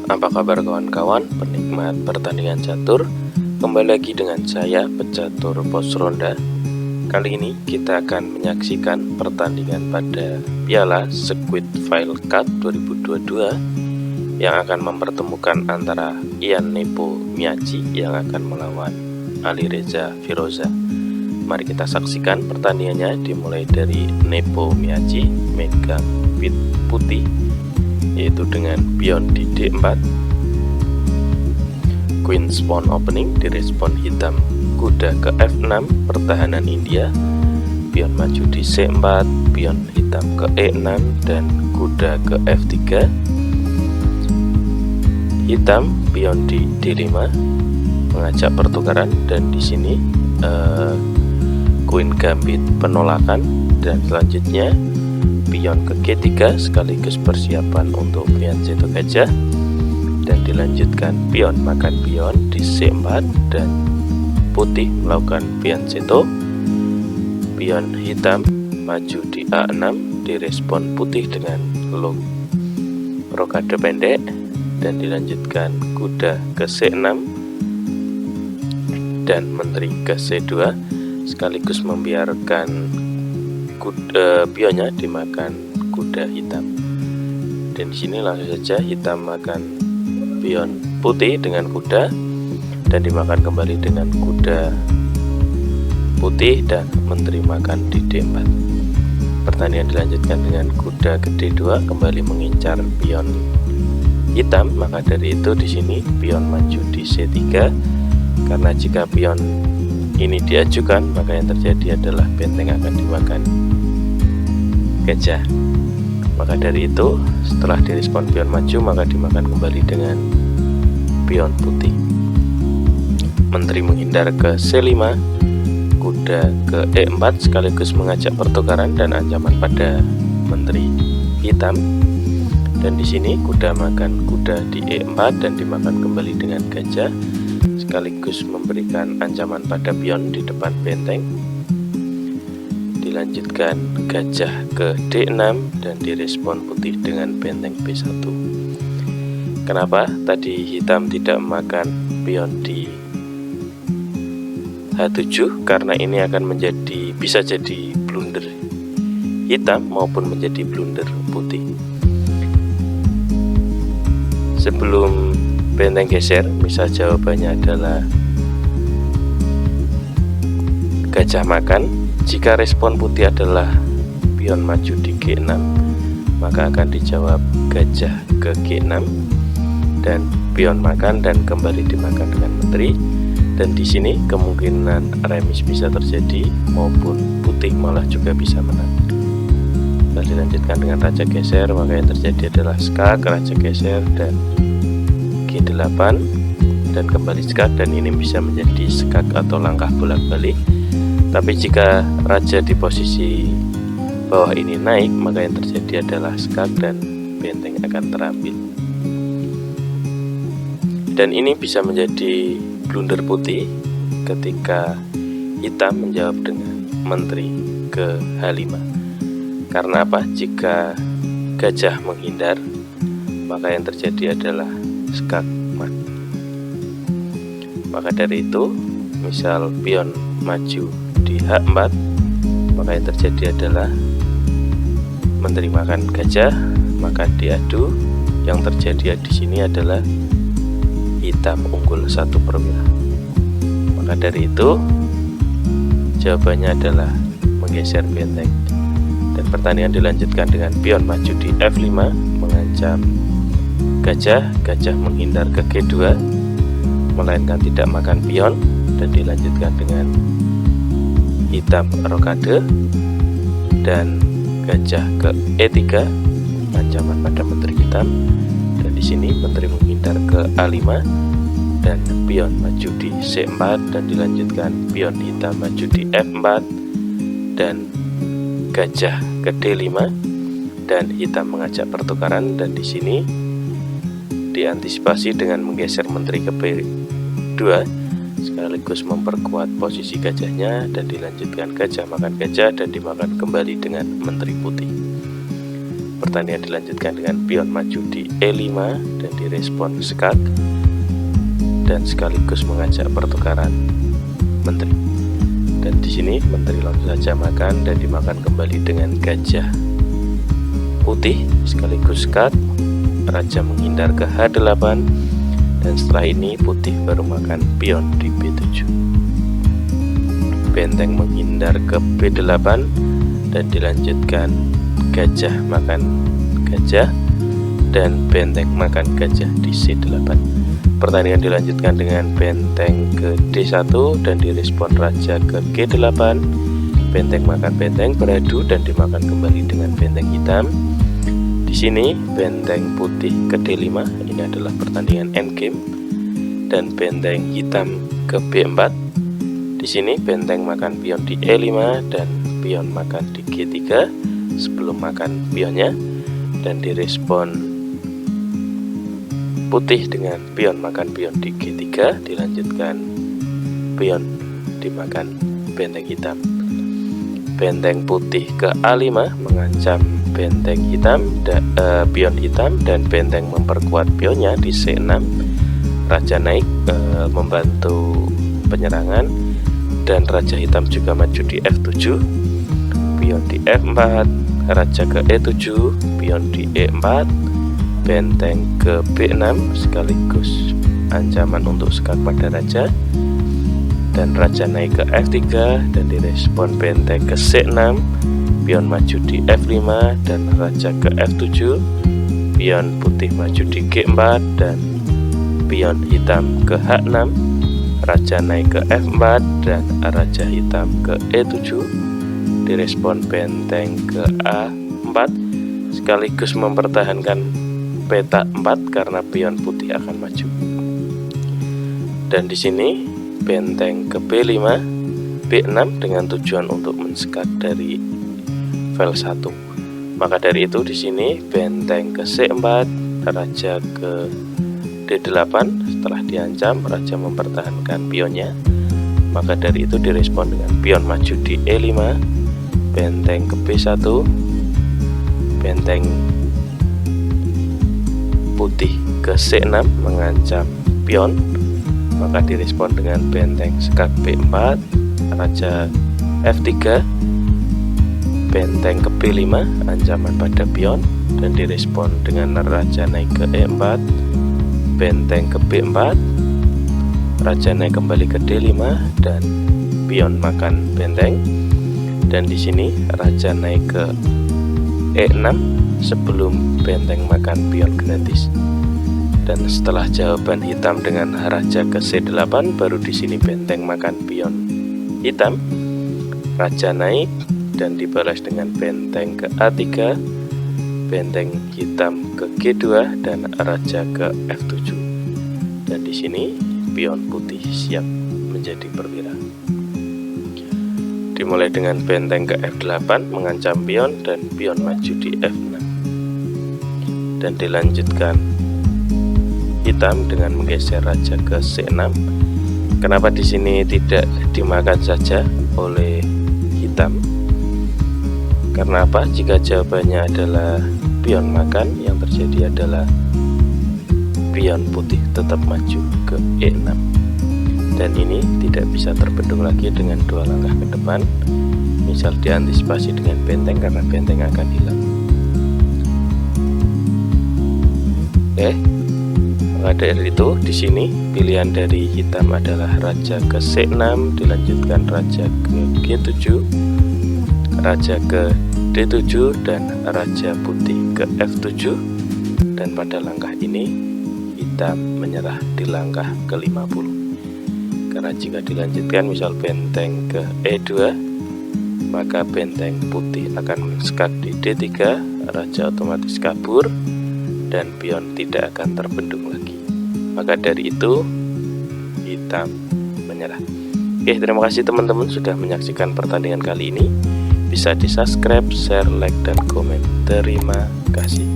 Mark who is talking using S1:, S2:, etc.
S1: Apa kabar kawan-kawan penikmat pertandingan catur? Kembali lagi dengan saya, pecatur pos ronda. Kali ini kita akan menyaksikan pertandingan pada Piala Squid File Cup 2022 yang akan mempertemukan antara Ian Nepo Miyachi yang akan melawan Ali Reza Firoza. Mari kita saksikan pertandingannya, dimulai dari Nepo Miyachi megang bit putih yaitu dengan pion di D4, Queen Pawn opening direspon hitam kuda ke F6, pertahanan India, pion maju di C4, pion hitam ke E6 dan kuda ke F3, hitam pion di D5 mengajak pertukaran, dan di sini Queen Gambit penolakan, dan selanjutnya pion ke G3 sekaligus persiapan untuk fianchetto gajah, dan dilanjutkan pion makan pion di C4 dan putih melakukan fianchetto, pion hitam maju di A6 direspon putih dengan long rokade pendek, dan dilanjutkan kuda ke C6 dan menteri ke C2 sekaligus membiarkan pionnya dimakan kuda hitam. Dan di sini langsung saja hitam makan pion putih dengan kuda dan dimakan kembali dengan kuda putih dan menteri makan di D4. Pertandingan dilanjutkan dengan kuda ke D2 kembali mengincar pion hitam, maka dari itu di sini pion maju di C3 karena jika pion ini diajukan maka yang terjadi adalah benteng akan dimakan gajah. Maka dari itu setelah direspon pion maju maka dimakan kembali dengan pion putih. Menteri menghindar ke C5, kuda ke E4 sekaligus mengajak pertukaran dan ancaman pada menteri hitam. Dan di sini kuda makan kuda di E4 dan dimakan kembali dengan gajah sekaligus memberikan ancaman pada pion di depan benteng. Dilanjutkan gajah ke D6 dan direspon putih dengan benteng B1. Kenapa tadi hitam tidak memakan pion di H7? Karena ini akan bisa jadi blunder hitam maupun menjadi blunder putih. Sebelum benteng geser, misal jawabannya adalah gajah makan. Jika respon putih adalah pion maju di G6, maka akan dijawab gajah ke G6 dan pion makan dan kembali dimakan dengan menteri. Dan di sini kemungkinan remis bisa terjadi maupun putih malah juga bisa menang. Lalu dilanjutkan dengan raja geser, maka yang terjadi adalah skak, raja geser dan G8 dan kembali skak, dan ini bisa menjadi skak atau langkah bolak-balik. Tapi jika raja di posisi bawah ini naik, maka yang terjadi adalah skak dan benteng akan terambil. Dan ini bisa menjadi blunder putih ketika hitam menjawab dengan menteri ke H5. Karena apa? Jika gajah menghindar, maka yang terjadi adalah skak mat. Maka dari itu, misal pion maju di H4, maka yang terjadi adalah menteri makan gajah, maka diadu. Yang terjadi di sini adalah hitam unggul 1 perwira. Maka dari itu jawabannya adalah menggeser benteng. Dan pertandingan dilanjutkan dengan pion maju di F5 mengancam gajah, gajah menghindar ke G2 melainkan tidak makan pion, dan dilanjutkan dengan hitam rokade dan gajah ke E3 ancaman pada menteri hitam. Dan di sini menteri menghindar ke A5 dan pion maju di C4 dan dilanjutkan pion hitam maju di F4 dan gajah ke D5 dan hitam mengajak pertukaran, dan di sini diantisipasi dengan menggeser menteri ke B2 sekaligus memperkuat posisi gajahnya, dan dilanjutkan gajah makan gajah dan dimakan kembali dengan menteri putih. pertandingan dilanjutkan dengan pion maju di E5 dan direspon skak dan sekaligus mengajak pertukaran menteri. Dan di sini menteri langsung saja makan dan dimakan kembali dengan gajah putih sekaligus skak. Raja menghindar ke H8 dan setelah ini putih baru makan pion di B7. Benteng menghindar ke B8 dan dilanjutkan gajah makan gajah dan benteng makan gajah di C8. Pertandingan dilanjutkan dengan benteng ke D1 dan direspon raja ke G8. Benteng makan benteng beradu dan dimakan kembali dengan benteng hitam. Di sini benteng putih ke D5, ini adalah pertandingan endgame, dan benteng hitam ke B4. Di sini benteng makan pion di E5 dan pion makan di G3 sebelum makan pionnya, dan direspon putih dengan pion makan pion di G3, dilanjutkan pion dimakan benteng hitam. Benteng putih ke A5 mengancam benteng hitam, pion hitam, dan benteng memperkuat pionnya di C6. Raja naik membantu penyerangan, dan raja hitam juga maju di F7. Pion di F4, raja ke E7, pion di E4, benteng ke B6 sekaligus ancaman untuk skak pada raja, dan raja naik ke F3 dan direspon benteng ke C6. Pion maju di F5 dan raja ke F7. Pion putih maju di G4 dan pion hitam ke H6. Raja naik ke F4 dan raja hitam ke E7. Direspon benteng ke A4 sekaligus mempertahankan peta 4 karena pion putih akan maju. Dan di sini benteng ke B5, B6 dengan tujuan untuk menskak dari file 1. Maka dari itu di sini benteng ke C4, raja ke D8. Setelah diancam, raja mempertahankan pionnya. Maka dari itu direspon dengan pion maju di E5, benteng ke B1, benteng putih ke C6 mengancam pion. Maka direspon dengan benteng skak B4, raja F3, benteng ke B5 ancaman pada pion, dan direspon dengan raja naik ke E4, benteng ke B4, raja naik kembali ke D5 dan pion makan benteng. Dan di sini raja naik ke E6 sebelum benteng makan pion gratis. Dan setelah jawaban hitam dengan raja ke C8, baru di sini benteng makan pion hitam, raja naik dan dibalas dengan benteng ke A3, benteng hitam ke G2 dan raja ke F7. Dan di sini pion putih siap menjadi perwira. Dimulai dengan benteng ke F8 mengancam pion dan pion maju di F6. Dan dilanjutkan hitam dengan menggeser raja ke C6. Kenapa di sini tidak dimakan saja oleh hitam? Karena apa? Jika jawabannya adalah pion makan, yang terjadi adalah pion putih tetap maju ke E6. Dan ini tidak bisa terbendung lagi dengan dua langkah ke depan. Misal diantisipasi dengan benteng karena benteng akan hilang. Oke. Maka dari itu di sini pilihan dari hitam adalah raja ke C6, dilanjutkan raja ke G7, raja ke D7 dan raja putih ke F7. Dan pada langkah ini hitam menyerah di langkah ke-50. Karena jika dilanjutkan misal benteng ke E2, maka benteng putih akan skak di D3, raja otomatis kabur dan pion tidak akan terbendung lagi. Maka dari itu hitam menyerah. Oke, terima kasih teman-teman sudah menyaksikan pertandingan kali ini. Bisa di subscribe, share, like, dan komen. Terima kasih.